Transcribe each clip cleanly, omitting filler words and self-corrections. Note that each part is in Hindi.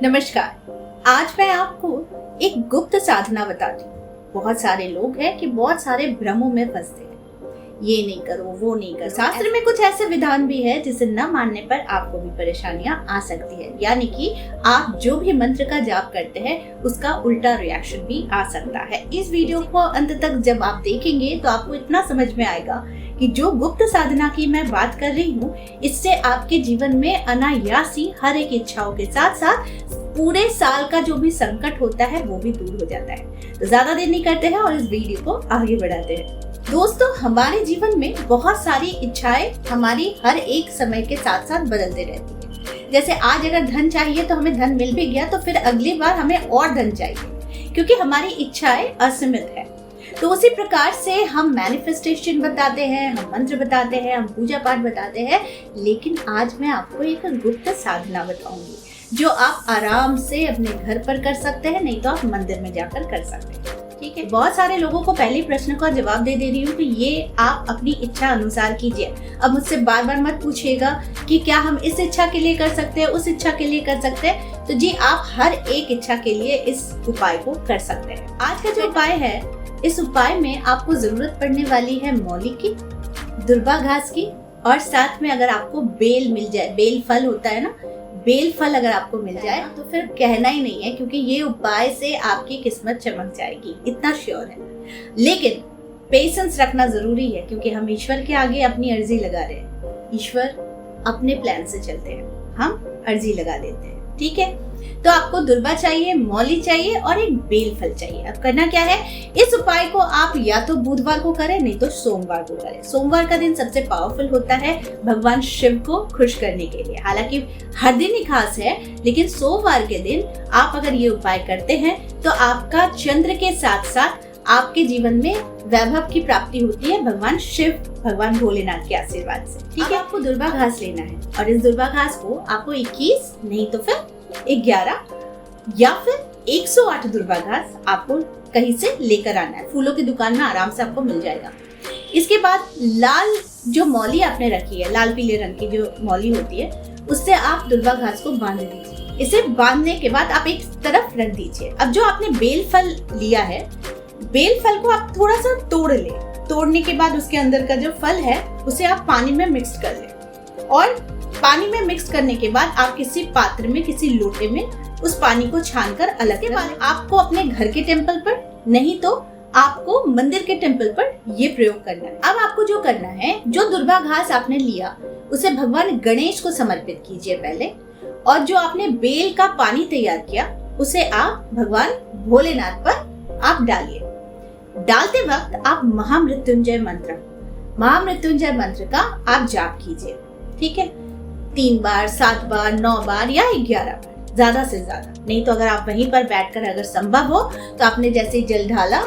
नमस्कार। आज मैं आपको एक गुप्त साधना बताती हूँ। बहुत सारे लोग हैं कि बहुत सारे भ्रमों में फंसते हैं, ये नहीं करो वो नहीं करो। शास्त्र में कुछ ऐसे विधान भी है जिसे न मानने पर आपको भी परेशानियां आ सकती है, यानी कि आप जो भी मंत्र का जाप करते हैं उसका उल्टा रिएक्शन भी आ सकता है। इस वीडियो को अंत तक जब आप देखेंगे तो आपको इतना समझ में आएगा कि जो गुप्त साधना की मैं बात कर रही हूँ, इससे आपके जीवन में अनायासी हर एक इच्छाओं के साथ साथ पूरे साल का जो भी संकट होता है वो भी दूर हो जाता है। तो ज्यादा देर नहीं करते हैं और इस वीडियो को आगे बढ़ाते हैं। दोस्तों, हमारे जीवन में बहुत सारी इच्छाएं हमारी हर एक समय के साथ साथ बदलते रहती है। जैसे आज अगर धन चाहिए तो हमें धन मिल भी गया, तो फिर अगली बार हमें और धन चाहिए, क्योंकि हमारी इच्छाएं असीमित है। तो उसी प्रकार से हम मैनिफेस्टेशन बताते हैं, हम मंत्र बताते हैं, हम पूजा पाठ बताते हैं, लेकिन आज मैं आपको एक गुप्त साधना बताऊंगी जो आप आराम से अपने घर पर कर सकते हैं, नहीं तो आप मंदिर में जाकर कर सकते हैं। ठीक है, बहुत सारे लोगों को पहले प्रश्न का जवाब दे रही हूँ कि ये आप अपनी इच्छा अनुसार कीजिए। अब मुझसे बार बार मत पूछिएगा कि क्या हम इस इच्छा के लिए कर सकते हैं, उस इच्छा के लिए कर सकते हैं। तो जी, आप हर एक इच्छा के लिए इस उपाय को कर सकते हैं। आज का जो उपाय है, इस उपाय में आपको जरूरत पड़ने वाली है मौली की, दुर्वा घास की, और साथ में अगर आपको बेल मिल जाए, बेल फल होता है ना, बेल फल अगर आपको मिल जाए तो फिर कहना ही नहीं है, क्योंकि ये उपाय से आपकी किस्मत चमक जाएगी, इतना श्योर है। लेकिन पेशेंस रखना जरूरी है, क्योंकि हम ईश्वर के आगे अपनी अर्जी लगा रहे हैं। ईश्वर अपने प्लान से चलते हैं, हम अर्जी लगा देते हैं। ठीक है, तो आपको दुर्वा चाहिए, मौली चाहिए और एक बेल फल चाहिए। अब करना क्या है, इस उपाय को आप या तो बुधवार को करें, नहीं तो सोमवार को करें। सोमवार का दिन सबसे पावरफुल होता है भगवान शिव को खुश करने के लिए। हालांकि हर दिन ही खास है, लेकिन सोमवार के दिन आप अगर ये उपाय करते हैं तो आपका चंद्र के साथ साथ आपके जीवन में वैभव की प्राप्ति होती है भगवान शिव, भगवान भोलेनाथ के आशीर्वाद से। ठीक है, आपको दुर्वा घास लेना है और इस दुर्वा घास को आपको 21 नहीं तो फिर 11 या फिर 108 दुर्वा घास आपको कहीं से लेकर आना है। फूलों की दुकान में आराम से आपको मिल जाएगा। इसके बाद लाल जो मौली आपने रखी है, लाल पीले रंग की जो मौली होती है, उससे आप दुर्वा घास को बांध दीजिए। इसे बांधने के बाद आप एक तरफ रख दीजिए। अब जो आपने बेल फल लिया है, बेल फल को आप थोड़ा सा तोड़ ले। तोड़ने के बाद उसके अंदर का जो फल है उसे आप पानी में मिक्स कर ले, और पानी में मिक्स करने के बाद आप किसी पात्र में, किसी लोटे में उस पानी को छानकर अलग के बाद आपको अपने घर के टेम्पल पर, नहीं तो आपको मंदिर के टेम्पल पर ये प्रयोग करना है। अब आपको जो करना है, जो दुर्वा घास आपने लिया उसे भगवान गणेश को समर्पित कीजिए पहले, और जो आपने बेल का पानी तैयार किया उसे आप भगवान भोलेनाथ पर आप डालिए। डालते वक्त आप महामृत्युंजय मंत्र का आप जाप कीजिए। ठीक है, 3 बार, 7 बार, 9 बार या 11 बार, ज्यादा से ज्यादा। नहीं तो अगर आप वहीं पर बैठकर अगर संभव हो तो आपने जैसे जल ढाला,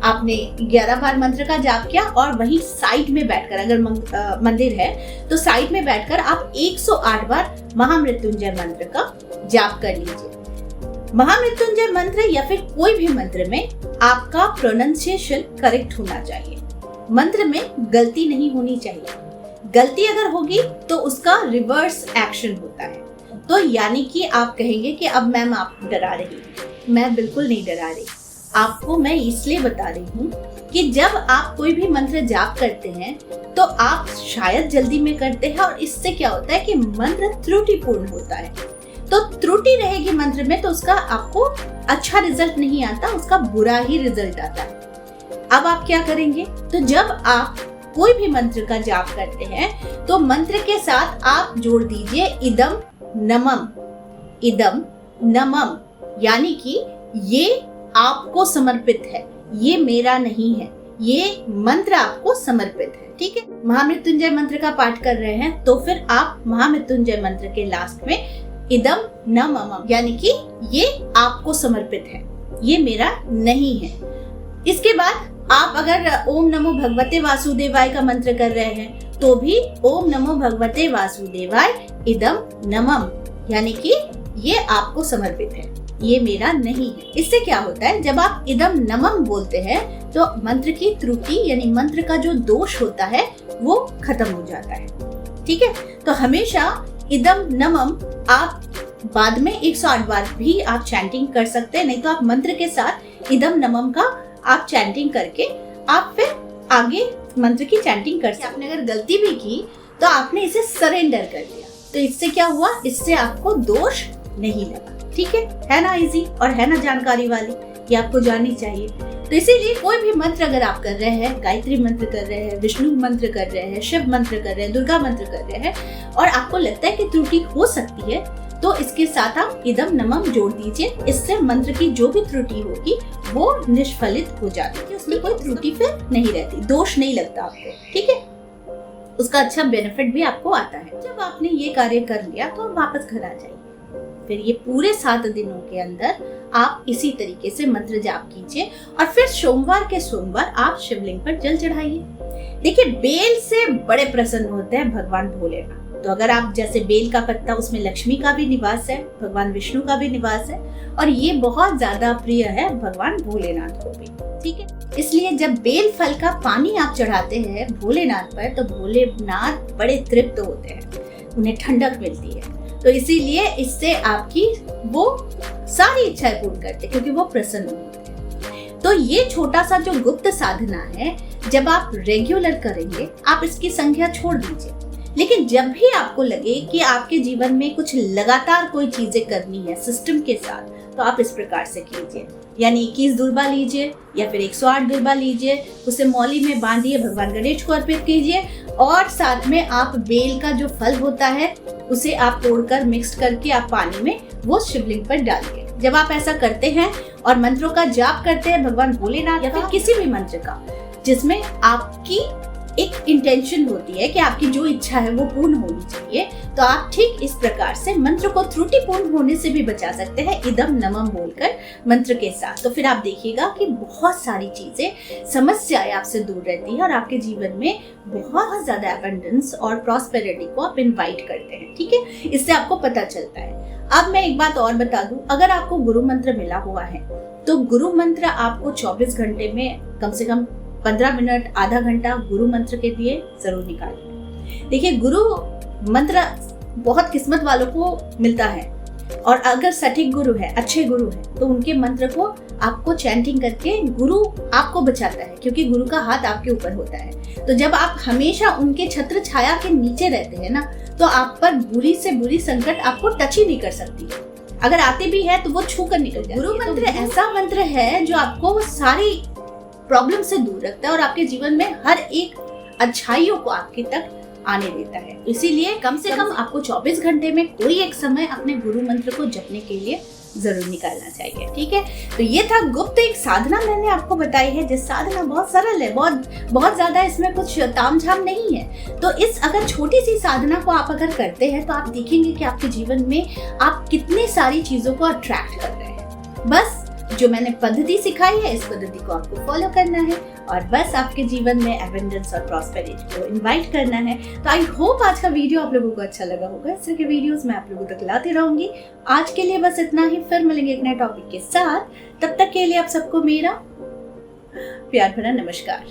आपने 11 बार मंत्र का जाप किया, और वहीं साइड में बैठकर, अगर मंदिर है तो साइड में बैठकर आप 108 बार महामृत्युंजय मंत्र का जाप कर लीजिए। महामृत्युंजय मंत्र या फिर कोई भी मंत्र में आपका प्रोनाउंसिएशन करेक्ट होना चाहिए। मंत्र में गलती नहीं होनी चाहिए। गलती अगर होगी तो उसका रिवर्स एक्शन होता है। तो यानी कि आप कहेंगे कि अब मैम आप डरा रही हैं। मैं बिल्कुल नहीं डरा रही। आपको मैं इसलिए बता रही हूँ कि जब आप कोई भी मंत्र जाप करते हैं तो आप शायद जल्दी में करते हैं, और इससे क्या होता है कि मंत्र त्रुटिपूर्ण होता है। तो त्रुटि रहेगी मंत्र में तो उसका आपको अच्छा रिजल्ट नहीं आता, उसका बुरा ही रिजल्ट आता है। अब आप क्या करेंगे, तो जब आप कोई भी मंत्र का जाप करते हैं तो मंत्र के साथ आप जोड़ दीजिए इदम नमम, यानी कि ये आपको समर्पित है, ये मेरा नहीं है, ये मंत्र आपको समर्पित है। ठीक है, महामृत्युंजय मंत्र का पाठ कर रहे हैं तो फिर आप महामृत्युंजय मंत्र के लास्ट में इदम न मम, यानी कि ये आपको समर्पित है, ये मेरा नहीं है। इसके बाद आप अगर ओम नमो भगवते वासुदेवाय का मंत्र कर रहे हैं तो भी ओम नमो भगवते वासुदेवाय इदम नमम, यानी कि ये आपको समर्पित है, ये मेरा नहीं है। इससे क्या होता है, जब आप इदम नमम बोलते हैं तो मंत्र की त्रुटि यानी मंत्र का जो दोष होता है वो खत्म हो जाता है। ठीक है, तो हमेशा इदम नमम आप बाद में 108 बार भी आप चैंटिंग कर सकते हैं, नहीं तो आप मंत्र के साथ इदम नमम का आप चैंटिंग करके आप फिर आगे मंत्र की चैंटिंग कर सकते हैं। आपने अगर गलती भी की तो आपने इसे सरेंडर कर दिया, तो इससे क्या हुआ, इससे आपको दोष नहीं लगा। ठीक है ना, इजी और है ना जानकारी वाली, ये आपको जाननी चाहिए। तो इसीलिए कोई भी मंत्र अगर आप कर रहे हैं, गायत्री मंत्र कर रहे हैं, विष्णु मंत्र कर रहे हैं, शिव मंत्र कर रहे हैं, दुर्गा मंत्र कर रहे हैं और आपको लगता है कि त्रुटि हो सकती है, तो इसके साथ आप इदम नमम जोड़ दीजिए। इससे मंत्र की जो भी त्रुटि होगी वो निष्फलित हो जाती है, उसमें कोई त्रुटि फिर नहीं रहती, दोष नहीं लगता आपको। ठीक है, उसका अच्छा बेनिफिट भी आपको आता है। जब आपने ये कार्य कर लिया तो आप वापस घर आ जाइए। फिर ये पूरे 7 दिनों के अंदर आप इसी तरीके से मंत्र जाप कीजिए और फिर सोमवार के सोमवार आप शिवलिंग पर जल चढ़ाइए। देखिए, बेल से बड़े प्रसन्न होते हैं भगवान भोलेनाथ। तो अगर आप जैसे बेल का पत्ता, उसमें लक्ष्मी का भी निवास है, भगवान विष्णु का भी निवास है और ये बहुत ज्यादा प्रिय है भगवान भोलेनाथ को भी। ठीक है, इसलिए जब बेल फल का पानी आप चढ़ाते हैं भोलेनाथ पर तो भोलेनाथ बड़े तृप्त होते हैं, उन्हें ठंडक मिलती है। तो इसीलिए इससे आपकी वो सारी इच्छाएं पूर्ण करते हैं क्योंकि वो प्रसन्न होते हैं। तो ये छोटा सा जो गुप्त साधना है, जब आप रेगुलर करेंगे आप इसकी संख्या छोड़ दीजिए, लेकिन जब भी आपको लगे कि आपके जीवन में कुछ लगातार कोई चीजें करनी है सिस्टम के साथ, तो आप इस प्रकार से कीजिए। यानी 21 दुर्बा लीजिए या फिर 108 दुर्बा लीजिए, उसे मौली में बांधिए, भगवान गणेश को अर्पित कीजिए और साथ में आप बेल का जो फल होता है उसे आप तोड़कर मिक्स करके आप पानी में वो शिवलिंग पर डालिए। जब आप ऐसा करते हैं और मंत्रों का जाप करते हैं भगवान भोलेनाथ या फिर किसी भी मंत्र का जिसमें आपकी एक इंटेंशन होती है कि आपकी जो इच्छा है वो पूर्ण होनी चाहिए, तो आप ठीक इस प्रकार से मंत्र को त्रुटिपूर्ण होने से भी बचा सकते हैं इदम नमम बोलकर मंत्र के साथ। तो फिर आप देखिएगा कि बहुत सारी चीजें, समस्याएं आपसे दूर रहती है और आपके जीवन में बहुत ज्यादा एबंडेंस और प्रॉस्पेरिटी को आप इनवाइट करते हैं। ठीक है, इससे आपको पता चलता है। अब मैं एक बात और बता दूं, अगर आपको गुरु मंत्र मिला हुआ है तो गुरु मंत्र आपको 24 घंटे में कम से कम 15 मिनट, आधा घंटा गुरु मंत्र के लिए जरूर निकालिए। देखिए, गुरु मंत्र बहुत किस्मत वालों को मिलता है और अगर सटीक गुरु है, अच्छे गुरु है, तो उनके मंत्र को आपको चैंटिंग करके गुरु आपको बचाता है क्योंकि गुरु का हाथ आपके ऊपर होता है। तो जब आप हमेशा उनके छत्र छाया के नीचे रहते हैं ना, तो आप पर बुरी से बुरी संकट आपको टच ही नहीं कर सकती। अगर आते भी है तो वो छू कर निकल जाती है। गुरु मंत्र ऐसा मंत्र है जो आपको सारी प्रॉब्लम से दूर रखता है और आपके जीवन में हर एक अच्छाइयों को आपके तक आने देता है। इसीलिए कम से कम आपको 24 घंटे में कोई एक समय अपने गुरु मंत्र को जपने के लिए जरूर निकालना चाहिए। ठीक है, तो ये था गुप्त एक साधना मैंने आपको बताई है, जिस साधना बहुत सरल है, बहुत ज्यादा इसमें कुछ तामझाम नहीं है। तो इस अगर छोटी सी साधना को आप अगर करते हैं तो आप देखेंगे कि आपके जीवन में आप कितनी सारी चीजों को अट्रैक्ट कर रहे हैं। बस जो मैंने पद्धति सिखाई है, इस पद्धति को आपको फॉलो करना है और बस आपके जीवन में एबंडेंस और प्रॉस्पेरिटी को इनवाइट करना है। तो आई होप आज का वीडियो आप लोगों को अच्छा लगा होगा। इस तरह के वीडियोस मैं आप लोगों तक लाती रहूंगी। आज के लिए बस इतना ही, फिर मिलेंगे एक नए टॉपिक के साथ। तब तक के लिए आप सबको मेरा प्यार भरा नमस्कार।